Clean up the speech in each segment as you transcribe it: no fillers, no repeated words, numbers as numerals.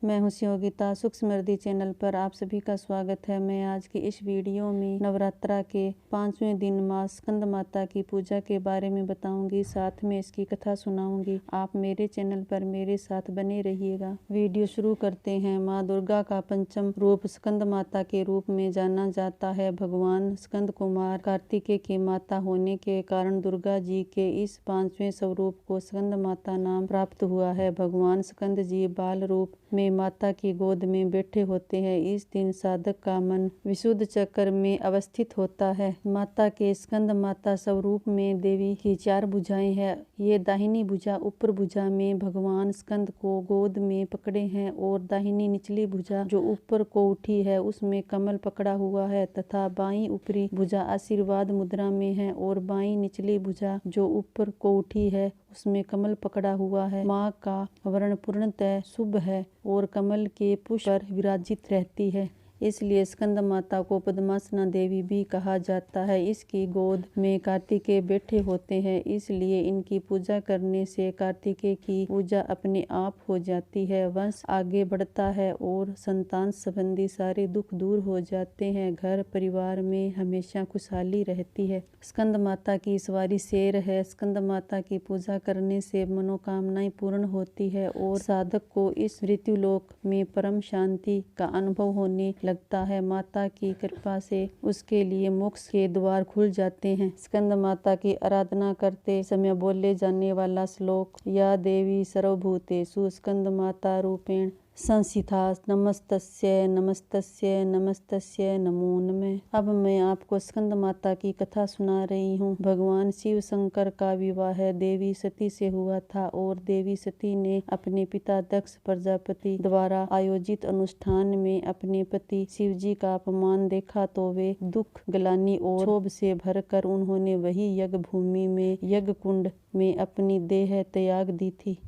मैं हूं योगिता। सुख समृद्धि चैनल पर आप सभी का स्वागत है। मैं आज की इस वीडियो में नवरात्रा के 5वें दिन मां स्कंद माता की पूजा के बारे में बताऊंगी, साथ में इसकी कथा सुनाऊंगी। आप मेरे चैनल पर मेरे साथ बने रहिएगा। वीडियो शुरू करते हैं। माँ दुर्गा का पंचम रूप स्कंद माता के रूप में जाना जाता है। भगवान स्कंद कुमार कार्तिकेय की माता होने के कारण दुर्गा जी के इस 5वें स्वरूप को स्कंद माता नाम प्राप्त हुआ है। भगवान स्कंद जी बाल रूप में माता की गोद में बैठे होते हैं। इस दिन साधक का मन विशुद्ध चक्र में अवस्थित होता है। माता के स्कंद माता स्वरूप में देवी की 4 भुजाएं हैं। ये दाहिनी भुजा ऊपर भुजा में भगवान स्कंद को गोद में पकड़े हैं और दाहिनी निचली भुजा जो ऊपर को उठी है उसमें कमल पकड़ा हुआ है तथा बाईं ऊपरी भुजा आशीर्वाद मुद्रा में है और बाईं निचली भुजा जो ऊपर को उठी है उसमें कमल पकड़ा हुआ है। माँ का वर्ण पूर्णतः शुभ है और कमल के पुष्प पर विराजित रहती है, इसलिए स्कंद माता को पद्मासना देवी भी कहा जाता है। इसकी गोद में कार्तिकेय बैठे होते हैं, इसलिए इनकी पूजा करने से कार्तिकेय की पूजा अपने आप हो जाती है। वंश आगे बढ़ता है और संतान संबंधी सारे दुख दूर हो जाते हैं। घर परिवार में हमेशा खुशहाली रहती है। स्कंद माता की सवारी शेर है। स्कंद माता की पूजा करने से मनोकामनाएं पूर्ण होती है और साधक को इस मृत्युलोक में परम शांति का अनुभव होने लगता है। माता की कृपा से उसके लिए मोक्ष के द्वार खुल जाते हैं। स्कंद माता की आराधना करते समय बोले जाने वाला श्लोक, या देवी सर्वभूतेषु स्कंद माता रूपेण संस्थिता नमस्तस्यै नमस्तस्यै नमस्तस्यै नमो नमः। अब मैं आपको स्कंद माता की कथा सुना रही हूँ। भगवान शिव शंकर का विवाह देवी सती से हुआ था और देवी सती ने अपने पिता दक्ष प्रजापति द्वारा आयोजित अनुष्ठान में अपने पति शिव जी का अपमान देखा तो वे दुख ग्लानि और क्षोभ से भरकर उन्होंने वही यज्ञ भूमि में यज्ञ कुंड में अपनी देह त्याग दी थी।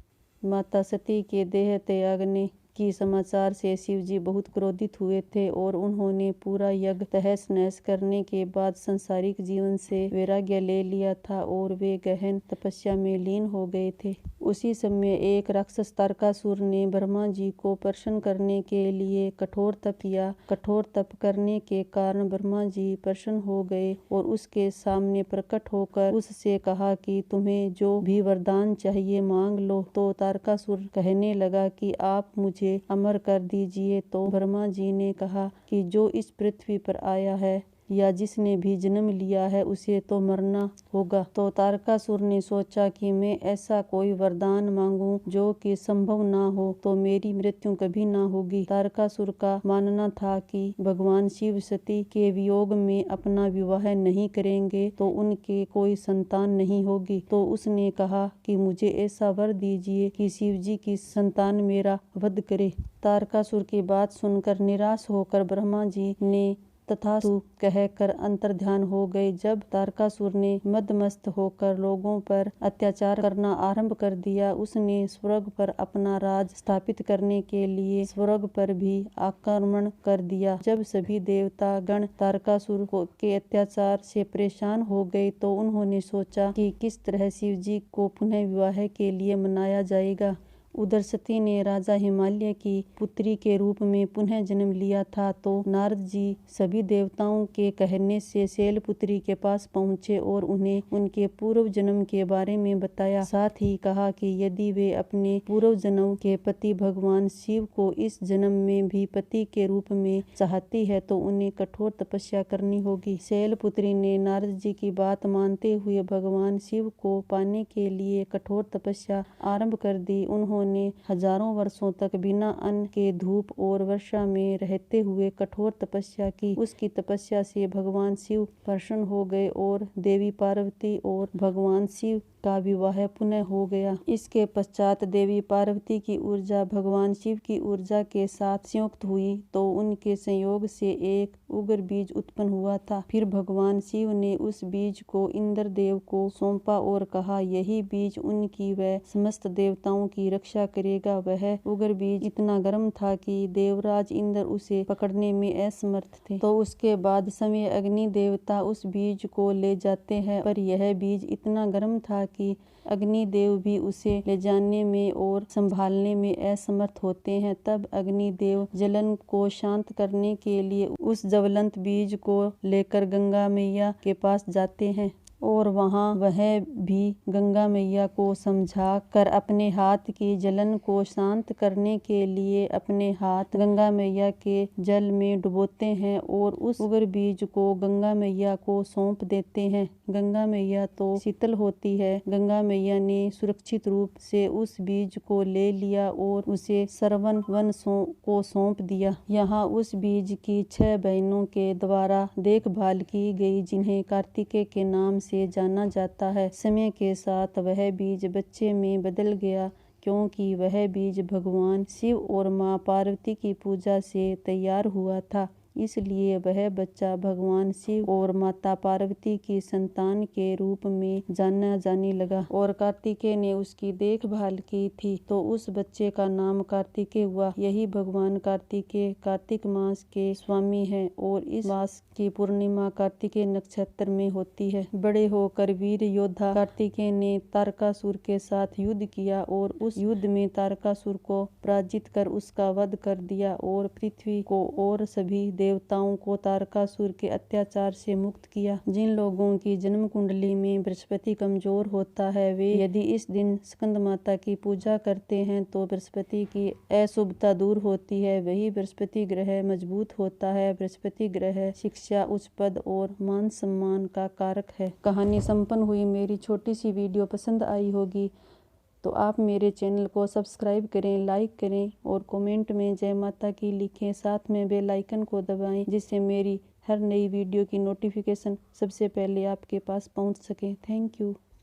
माता सती के देह त्यागने की समाचार से शिव जी बहुत क्रोधित हुए थे और उन्होंने पूरा यज्ञ तहस नहस करने के बाद सांसारिक जीवन से वैराग्य ले लिया था और वे गहन तपस्या में लीन हो गए थे। उसी समय एक राक्षस तारकासुर ने ब्रह्मा जी को प्रसन्न करने के लिए कठोर तप किया। कठोर तप करने के कारण ब्रह्मा जी प्रसन्न हो गए और उसके सामने प्रकट होकर उससे कहा कि तुम्हें जो भी वरदान चाहिए मांग लो। तो तारकासुर कहने लगा कि आप मुझे अमर कर दीजिए। तो ब्रह्मा जी ने कहा कि जो इस पृथ्वी पर आया है या जिसने भी जन्म लिया है उसे तो मरना होगा। तो तारकासुर ने सोचा कि मैं ऐसा कोई वरदान मांगूं जो कि संभव ना हो तो मेरी मृत्यु कभी ना होगी। तारकासुर का मानना था कि भगवान शिव सती के वियोग में अपना विवाह नहीं करेंगे तो उनके कोई संतान नहीं होगी। तो उसने कहा कि मुझे ऐसा वर दीजिए कि शिव जी की संतान मेरा वध करे। तारकासुर की बात सुनकर निराश होकर ब्रह्मा जी ने तथास्तु कहकर अंतर्ध्यान हो गए। जब तारकासुर ने मदमस्त होकर लोगों पर अत्याचार करना आरंभ कर दिया, उसने स्वर्ग पर अपना राज स्थापित करने के लिए स्वर्ग पर भी आक्रमण कर दिया। जब सभी देवता गण तारकासुर के अत्याचार से परेशान हो गए तो उन्होंने सोचा कि किस तरह शिव जी को पुनः विवाह के लिए मनाया जाएगा। उधर सती ने राजा हिमालय की पुत्री के रूप में पुनः जन्म लिया था। तो नारद जी सभी देवताओं के कहने से शैलपुत्री के पास पहुँचे और उन्हें उनके पूर्व जन्म के बारे में बताया। साथ ही कहा कि यदि वे अपने पूर्व जन्म के पति भगवान शिव को इस जन्म में भी पति के रूप में चाहती है तो उन्हें कठोर तपस्या करनी होगी। शैलपुत्री ने नारद जी की बात मानते हुए भगवान शिव को पाने के लिए कठोर तपस्या आरंभ कर दी। उन्होंने हजारों वर्षों तक बिना अन्न के धूप और वर्षा में रहते हुए कठोर तपस्या की। उसकी तपस्या से भगवान शिव प्रसन्न हो गए और देवी पार्वती और भगवान शिव का विवाह पुनः हो गया। इसके पश्चात देवी पार्वती की ऊर्जा भगवान शिव की ऊर्जा के साथ संयुक्त हुई तो उनके संयोग से एक उग्र बीज उत्पन्न हुआ था। फिर भगवान शिव ने उस बीज को इंद्र देव को सौंपा और कहा यही बीज उनकी व समस्त देवताओं की रक्षा करेगा। वह उग्र बीज इतना गर्म था कि देवराज इंद्र उसे पकड़ने में असमर्थ थे। तो उसके बाद समय अग्नि देवता उस बीज को ले जाते हैं, पर यह बीज इतना गर्म था कि अग्निदेव भी उसे ले जाने में और संभालने में असमर्थ होते हैं। तब अग्निदेव जलन को शांत करने के लिए उस ज्वलंत बीज को लेकर गंगा मैया के पास जाते हैं और वहां वह भी गंगा मैया को समझा कर अपने हाथ की जलन को शांत करने के लिए अपने हाथ गंगा मैया के जल में डुबोते हैं और उस उग्र बीज को गंगा मैया को सौंप देते हैं। गंगा मैया तो शीतल होती है। गंगा मैया ने सुरक्षित रूप से उस बीज को ले लिया और उसे श्रवण वन को सौंप दिया। यहाँ उस बीज की 6 बहनों के द्वारा देखभाल की गई, जिन्हें कार्तिकेय के नाम से जाना जाता है। समय के साथ वह बीज बच्चे में बदल गया, क्योंकि वह बीज भगवान शिव और मां पार्वती की पूजा से तैयार हुआ था। इसलिए वह बच्चा भगवान शिव और माता पार्वती की संतान के रूप में जाना जाने लगा और कार्तिकेय ने उसकी देखभाल की थी, तो उस बच्चे का नाम कार्तिकेय हुआ। यही भगवान कार्तिकेय कार्तिक मास के स्वामी हैं और इस मास की पूर्णिमा कार्तिकेय नक्षत्र में होती है। बड़े होकर वीर योद्धा कार्तिकेय ने तारकासुर के साथ युद्ध किया और उस युद्ध में तारकासुर को पराजित कर उसका वध कर दिया और पृथ्वी को और सभी देवताओं को तारकासुर के अत्याचार से मुक्त किया। जिन लोगों की जन्म कुंडली में बृहस्पति कमजोर होता है, वे यदि इस दिन स्कंद माता की पूजा करते हैं तो बृहस्पति की अशुभता दूर होती है। वही बृहस्पति ग्रह मजबूत होता है। बृहस्पति ग्रह शिक्षा, उच्च पद और मान सम्मान का कारक है। कहानी संपन्न हुई। मेरी छोटी सी वीडियो पसंद आई होगी तो आप मेरे चैनल को सब्सक्राइब करें, लाइक करें और कमेंट में जय माता की लिखें। साथ में बेल आइकन को दबाएं, जिससे मेरी हर नई वीडियो की नोटिफिकेशन सबसे पहले आपके पास पहुंच सके। Thank you.